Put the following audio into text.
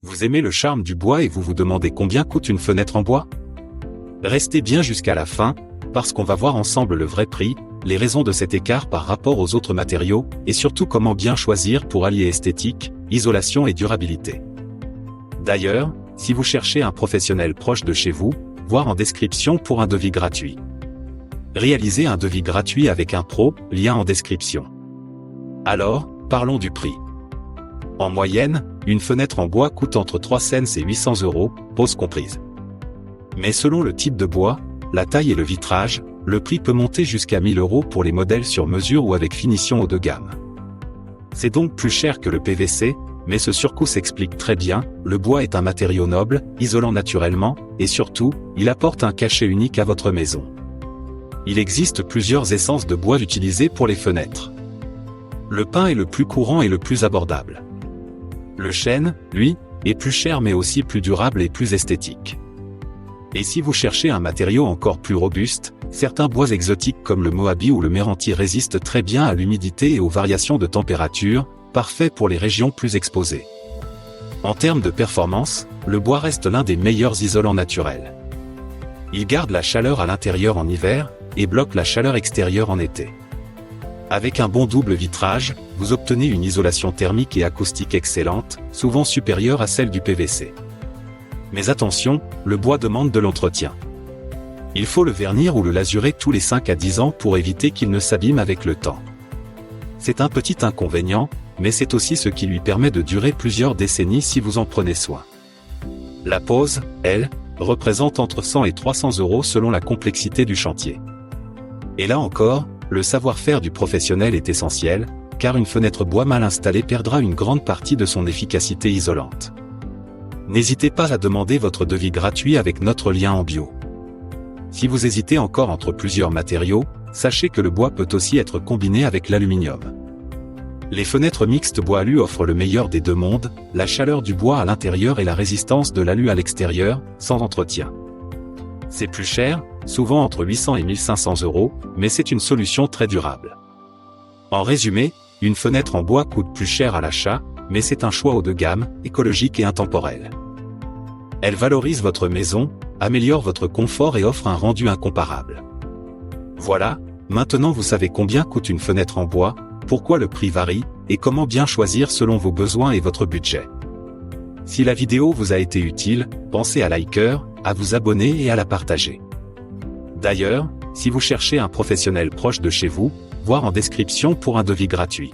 Vous aimez le charme du bois et vous vous demandez combien coûte une fenêtre en bois? Restez bien jusqu'à la fin, parce qu'on va voir ensemble le vrai prix, les raisons de cet écart par rapport aux autres matériaux, et surtout comment bien choisir pour allier esthétique, isolation et durabilité. D'ailleurs, si vous cherchez un professionnel proche de chez vous, voir en description pour un devis gratuit. Réalisez un devis gratuit avec un pro, lien en description. Alors, parlons du prix. En moyenne, une fenêtre en bois coûte entre 3 cents et 800 €, pose comprise. Mais selon le type de bois, la taille et le vitrage, le prix peut monter jusqu'à 1000 € pour les modèles sur mesure ou avec finition haut de gamme. C'est donc plus cher que le PVC, mais ce surcoût s'explique très bien, le bois est un matériau noble, isolant naturellement, et surtout, il apporte un cachet unique à votre maison. Il existe plusieurs essences de bois utilisées pour les fenêtres. Le pin est le plus courant et le plus abordable. Le chêne, lui, est plus cher mais aussi plus durable et plus esthétique. Et si vous cherchez un matériau encore plus robuste, certains bois exotiques comme le moabi ou le méranti résistent très bien à l'humidité et aux variations de température, parfait pour les régions plus exposées. En termes de performance, le bois reste l'un des meilleurs isolants naturels. Il garde la chaleur à l'intérieur en hiver, et bloque la chaleur extérieure en été. Avec un bon double vitrage, vous obtenez une isolation thermique et acoustique excellente, souvent supérieure à celle du PVC. Mais attention, le bois demande de l'entretien. Il faut le vernir ou le lasurer tous les 5 à 10 ans pour éviter qu'il ne s'abîme avec le temps. C'est un petit inconvénient, mais c'est aussi ce qui lui permet de durer plusieurs décennies si vous en prenez soin. La pose, elle, représente entre 100 et 300 € selon la complexité du chantier. Et là encore, le savoir-faire du professionnel est essentiel, car une fenêtre bois mal installée perdra une grande partie de son efficacité isolante. N'hésitez pas à demander votre devis gratuit avec notre lien en bio. Si vous hésitez encore entre plusieurs matériaux, sachez que le bois peut aussi être combiné avec l'aluminium. Les fenêtres mixtes bois alu offrent le meilleur des deux mondes, la chaleur du bois à l'intérieur et la résistance de l'alu à l'extérieur, sans entretien. C'est plus cher, souvent entre 800 et 1500 €, mais c'est une solution très durable. En résumé, une fenêtre en bois coûte plus cher à l'achat, mais c'est un choix haut de gamme, écologique et intemporel. Elle valorise votre maison, améliore votre confort et offre un rendu incomparable. Voilà, maintenant vous savez combien coûte une fenêtre en bois, pourquoi le prix varie, et comment bien choisir selon vos besoins et votre budget. Si la vidéo vous a été utile, pensez à liker, à vous abonner et à la partager. D'ailleurs, si vous cherchez un professionnel proche de chez vous, voir en description pour un devis gratuit.